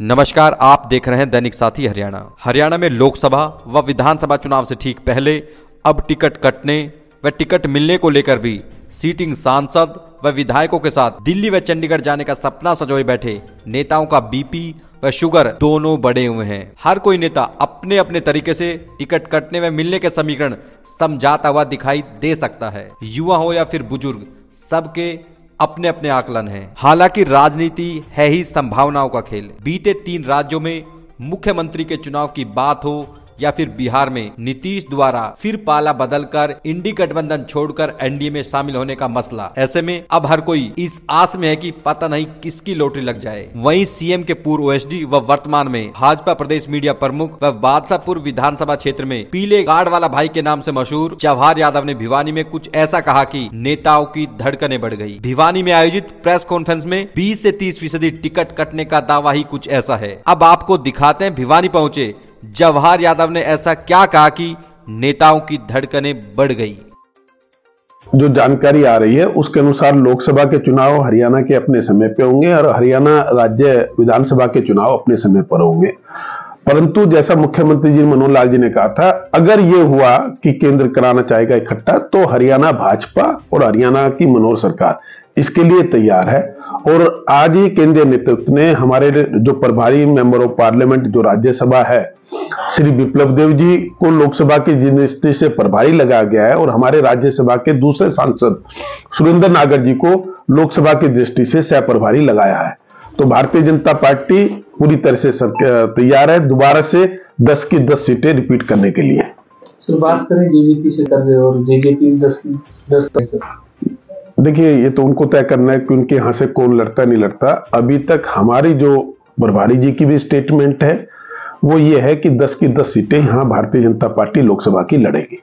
नमस्कार, आप देख रहे हैं दैनिक साथी हरियाणा। हरियाणा में लोकसभा व विधानसभा चुनाव से ठीक पहले अब टिकट कटने व टिकट मिलने को लेकर भी सीटिंग सांसद व विधायकों के साथ दिल्ली व चंडीगढ़ जाने का सपना सजोए बैठे नेताओं का बीपी व शुगर दोनों बढ़े हुए हैं। हर कोई नेता अपने अपने तरीके से टिकट कटने व मिलने के समीकरण समझाता हुआ दिखाई दे सकता है। युवा हो या फिर बुजुर्ग, सबके अपने अपने आकलन हैं। हालांकि राजनीति है ही संभावनाओं का खेल। बीते 3 राज्यों में मुख्यमंत्री के चुनाव की बात हो या फिर बिहार में नीतीश द्वारा फिर पाला बदलकर इंडी गठबंधन छोड़कर एनडीए में शामिल होने का मसला, ऐसे में अब हर कोई इस आस में है कि पता नहीं किसकी लॉटरी लग जाए। वहीं सीएम के पूर्व ओएसडी व वर्तमान में भाजपा प्रदेश मीडिया प्रमुख व बादशाहपुर विधानसभा क्षेत्र में पीले गार्ड वाला भाई के नाम से मशहूर जवाहर यादव ने भिवानी में कुछ ऐसा कहा कि नेताओं की धड़कनें बढ़ गई। भिवानी में आयोजित प्रेस कॉन्फ्रेंस में 20 से 30% टिकट कटने का दावा ही कुछ ऐसा है। अब आपको दिखाते हैं भिवानी पहुंचे जवाहर यादव ने ऐसा क्या कहा कि नेताओं की धड़कनें बढ़ गई। जो जानकारी आ रही है उसके अनुसार लोकसभा के चुनाव हरियाणा के अपने समय पे होंगे और हरियाणा राज्य विधानसभा के चुनाव अपने समय पर होंगे। परंतु जैसा मुख्यमंत्री जी मनोहर लाल जी ने कहा था, अगर ये हुआ कि केंद्र कराना चाहेगा इकट्ठा, तो हरियाणा भाजपा और हरियाणा की मनोहर सरकार इसके लिए तैयार है। और आज ही केंद्रीय नेतृत्व ने हमारे जो प्रभारी मेंबर ऑफ पार्लियामेंट जो राज्यसभा है श्री विप्लव देव जी को लोकसभा की दृष्टि से प्रभारी लगाया गया है और हमारे राज्यसभा के दूसरे सांसद सुरेंद्र नागर जी को लोकसभा की दृष्टि से सह प्रभारी लगाया है। तो भारतीय जनता पार्टी पूरी तरह से तैयार है दोबारा से 10 की 10 सीटें रिपीट करने के लिए। सर, बात करें जेजेपी से कर रहे और जेजेपी 10 की 10। देखिए, ये तो उनको तय करना है कि उनके यहाँ से कौन लड़ता नहीं लड़ता। अभी तक हमारी जो प्रभारी जी की भी स्टेटमेंट है वो ये है कि 10 की 10 सीटें यहाँ भारतीय जनता पार्टी लोकसभा की लड़ेगी।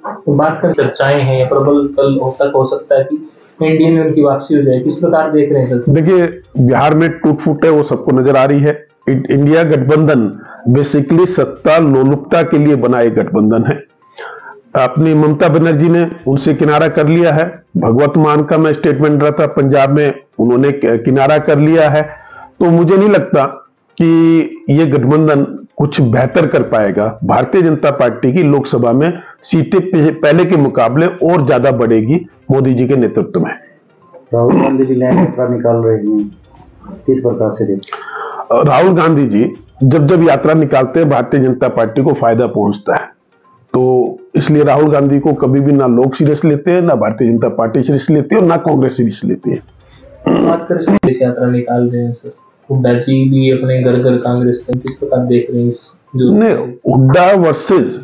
तो बात कर चर्चाएं हैं, प्रबल कल हो सकता है कि एनडीए में उनकी वापसी हो जाए, किस प्रकार देख रहे हैं सर? देखिए, बिहार में टूट फूट है वो सबको नजर आ रही है। इंडिया गठबंधन बेसिकली सत्ता लोलुपता के लिए बना एक गठबंधन है। अपनी ममता बनर्जी ने उनसे किनारा कर लिया है। भगवत मान का मैं स्टेटमेंट रहा था, पंजाब में उन्होंने किनारा कर लिया है। तो मुझे नहीं लगता कि ये गठबंधन कुछ बेहतर कर पाएगा। भारतीय जनता पार्टी की लोकसभा में सीटें पहले के मुकाबले और ज्यादा बढ़ेगी मोदी जी के नेतृत्व में। राहुल गांधी भी लैंड यात्रा निकाल रहे हैं, किस प्रकार से देखते? राहुल गांधी जी जब यात्रा निकालते हैं भारतीय जनता पार्टी को फायदा पहुंचता है, तो इसलिए राहुल गांधी को कभी भी ना लोग सीरियस लेते हैं, ना भारतीय जनता पार्टी सीरियस लेती है और ना कांग्रेस सीरियस लेती है। बात करें यात्रा निकाल रहे हैं सर, हुड्डा जी भी अपने घर घर कांग्रेस में, किस प्रकार देख रहे हैं जो हुड्डा वर्सेस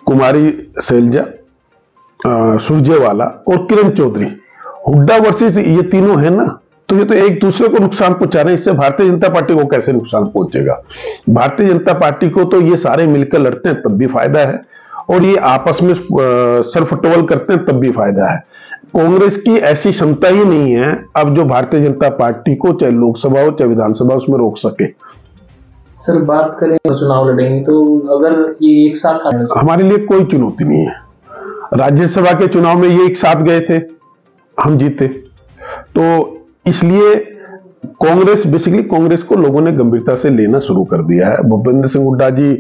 कुमारी सैलजा, सुरजेवाला और किरण चौधरी, हुड्डा वर्सेस ये तीनों है ना, तो ये तो एक दूसरे को नुकसान पहुंचा रहे हैं। इससे भारतीय जनता पार्टी को कैसे नुकसान पहुंचेगा? भारतीय जनता पार्टी को तो ये सारे मिलकर लड़ते हैं तब भी फायदा है और ये आपस में सरफटोल करते हैं तब भी फायदा है। कांग्रेस की ऐसी क्षमता ही नहीं है अब जो भारतीय जनता पार्टी को चाहे लोकसभा हो चाहे विधानसभा उसमें रोक सके। सर, बात करें चुनाव लड़ेंगे तो अगर ये एक साथ हमारे लिए कोई चुनौती नहीं है। राज्यसभा के चुनाव में ये एक साथ गए थे, हम जीते, तो इसलिए कांग्रेस को लोगों ने गंभीरता से लेना शुरू कर दिया है। भूपेंद्र सिंह हुड्डा जी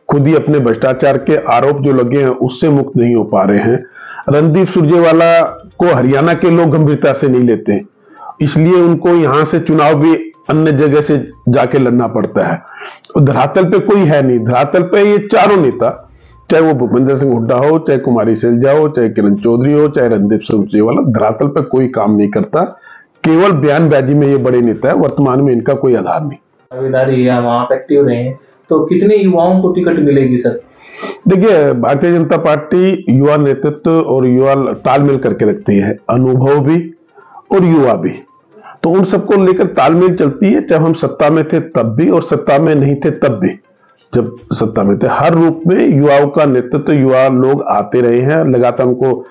खुद ही अपने भ्रष्टाचार के आरोप जो लगे हैं उससे मुक्त नहीं हो पा रहे हैं। रणदीप सुरजेवाला को हरियाणा के लोग गंभीरता से नहीं लेते, इसलिए उनको यहां से चुनाव भी अन्य जगह से जाके लड़ना पड़ता है। तो धरातल पे कोई है नहीं। धरातल पे ये चारों नेता, चाहे वो भूपेंद्र सिंह हुड्डा हो, चाहे कुमारी सैलजा हो, चाहे किरण चौधरी हो, चाहे रणदीप सुरजेवाला, धरातल पे कोई काम नहीं करता। केवल बयानबाजी में ये बड़े नेता है। वर्तमान में इनका कोई आधार नहीं। दावेदारी है, वहां एक्टिव रहे हैं, तो कितने युवाओं को टिकट मिलेगी सर? देखिए, भारतीय जनता पार्टी युवा नेतृत्व और युवा तालमेल करके रखती है, अनुभव भी और युवा भी, तो उन सबको लेकर तालमेल चलती है। चाहे हम सत्ता में थे तब भी और सत्ता में नहीं थे तब भी। जब सत्ता में थे हर रूप में युवाओं का नेतृत्व, युवा लोग आते रहे हैं, लगातार उनको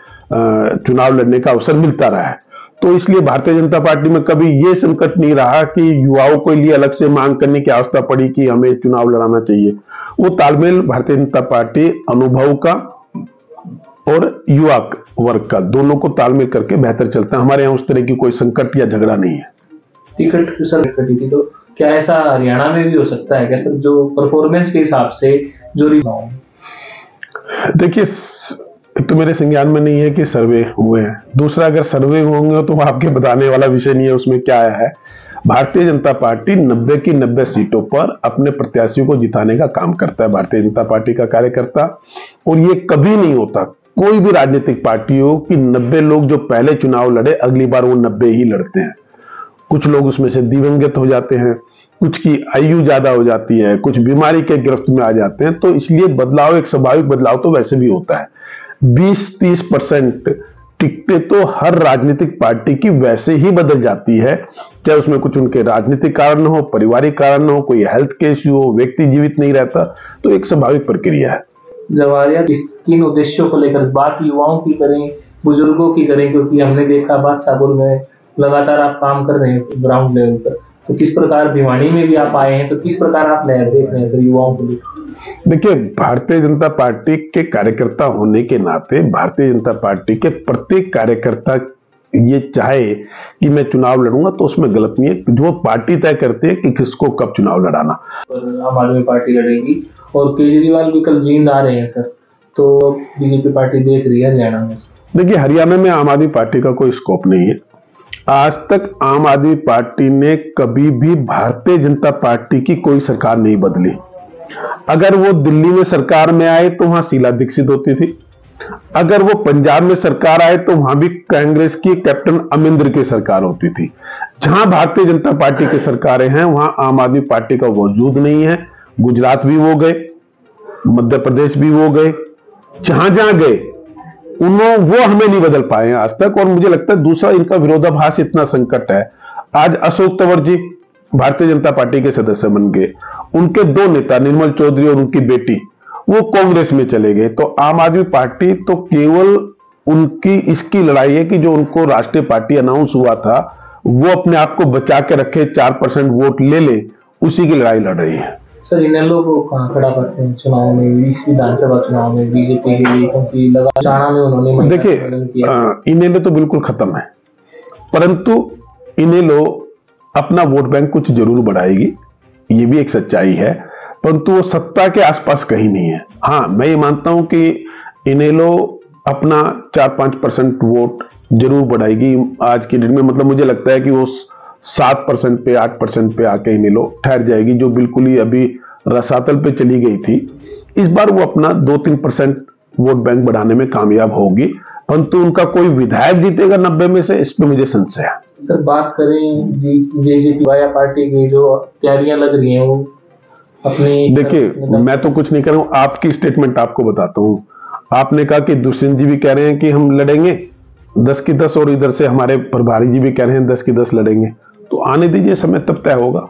चुनाव लड़ने का अवसर मिलता रहा है। तो इसलिए भारतीय जनता पार्टी में कभी ये संकट नहीं रहा कि युवाओं के लिए अलग से मांग करने की आवश्यकता पड़ी कि हमें चुनाव लड़ाना चाहिए। वो तालमेल भारतीय जनता पार्टी अनुभव का और युवा वर्ग का दोनों को तालमेल करके बेहतर चलता है। हमारे यहाँ उस तरह की कोई संकट या झगड़ा नहीं है। टिकट सर कटी थी तो क्या ऐसा हरियाणा में भी हो सकता है क्या सर, जो परफॉर्मेंस के हिसाब से जो देखिए, तो मेरे संज्ञान में नहीं है कि सर्वे हुए हैं। दूसरा, अगर सर्वे होंगे तो आपके बताने वाला विषय नहीं है, उसमें क्या है। भारतीय जनता पार्टी 90 की 90 सीटों पर अपने प्रत्याशियों को जिताने का काम करता है, भारतीय जनता पार्टी का कार्यकर्ता। और ये कभी नहीं होता, कोई भी राजनीतिक पार्टी हो, कि 90 लोग जो पहले चुनाव लड़े अगली बार वो 90 ही लड़ते हैं। कुछ लोग उसमें से दिवंगत हो जाते हैं, कुछ की आयु ज्यादा हो जाती है, कुछ बीमारी के गिरफ्त में आ जाते हैं। तो इसलिए बदलाव, एक स्वाभाविक बदलाव तो वैसे भी होता है। 20-30% टिकटें तो हर राजनीतिक पार्टी की वैसे ही बदल जाती है, चाहे उसमें कुछ उनके राजनीतिक कारण हो, पारिवारिक कारण हो, कोई हेल्थ के इश्यू हो, व्यक्ति जीवित नहीं रहता, तो एक स्वाभाविक प्रक्रिया है। जवाहरिया किन उद्देश्यों को लेकर बात युवाओं की करें, बुजुर्गों की करें, क्योंकि हमने देखा बादशाहपुर में लगातार आप काम कर रहे हैं ग्राउंड लेवल पर, तो किस प्रकार भिवानी में भी आप आए हैं, तो किस प्रकार आप लहर देख रहे हैं सर युवाओं को लेकर? देखिए, भारतीय जनता पार्टी के कार्यकर्ता होने के नाते भारतीय जनता पार्टी के प्रत्येक कार्यकर्ता ये चाहे कि मैं चुनाव लड़ूंगा तो उसमें गलत नहीं है। जो पार्टी तय करती है कि किसको कब चुनाव लड़ाना। आम आदमी पार्टी लड़ेगी और केजरीवाल भी कल जींद आ रहे हैं सर, तो बीजेपी पार्टी देख रही है हरियाणा में। देखिए, हरियाणा में आम आदमी पार्टी का कोई स्कोप नहीं है। आज तक आम आदमी पार्टी ने कभी भी भारतीय जनता पार्टी की कोई सरकार नहीं बदली। अगर वो दिल्ली में सरकार में आए तो वहां शीला दीक्षित होती थी, अगर वो पंजाब में सरकार आए तो वहां भी कांग्रेस की कैप्टन अमरिंदर की सरकार होती थी। जहां भारतीय जनता पार्टी की सरकारें हैं वहां आम आदमी पार्टी का वजूद नहीं है। गुजरात भी वो गए, मध्य प्रदेश भी वो गए, जहां जहां गए वो हमें नहीं बदल पाए हैं आज तक। और मुझे लगता है दूसरा, इनका विरोधाभास इतना संकट है। आज अशोक तंवर जी भारतीय जनता पार्टी के सदस्य बन गए, उनके 2 नेता निर्मल चौधरी और उनकी बेटी वो कांग्रेस में चले गए। तो आम आदमी पार्टी तो केवल उनकी इसकी लड़ाई है कि जो उनको राष्ट्रीय पार्टी अनाउंस हुआ था वो अपने आप को बचा के रखे, 4% वोट ले ले, उसी की लड़ाई लड़ रही है। सर इनेलो को कहां खड़ा करते हैं चुनाव में, 20 विधानसभा चुनाव में बीजेपी के लिए, क्योंकि लगातार में उन्होंने देखिए, इनेलो तो बिल्कुल खत्म है, परंतु इनेलो अपना वोट बैंक कुछ जरूर बढ़ाएगी, ये भी एक सच्चाई है, परंतु वो सत्ता के आसपास कहीं नहीं है। हाँ, मैं ये मानता हूं कि इनेलो अपना 4-5% वोट जरूर बढ़ाएगी आज के दिन में। मतलब मुझे लगता है कि वो 7% पे 8% पे आके इनेलो ठहर जाएगी, जो बिल्कुल ही अभी रसातल पे चली गई थी। इस बार वो अपना 2-3% वोट बैंक बढ़ाने में कामयाब होगी, परंतु उनका कोई विधायक जीतेगा 90 में से, इस पे मुझे संशय है। सर बात करें जेजेपी वाया पार्टी की जो तैयारियां लग रही हैं वो अपनी, देखिए मैं तो कुछ नहीं कर रहा हूं, आपकी स्टेटमेंट आपको बताता हूं। आपने कहा कि दुष्यंत जी भी कह रहे हैं कि हम लड़ेंगे 10 की 10, और इधर से हमारे प्रभारी जी भी कह रहे हैं 10 की 10 लड़ेंगे। तो आने दीजिए, समय तब तय होगा।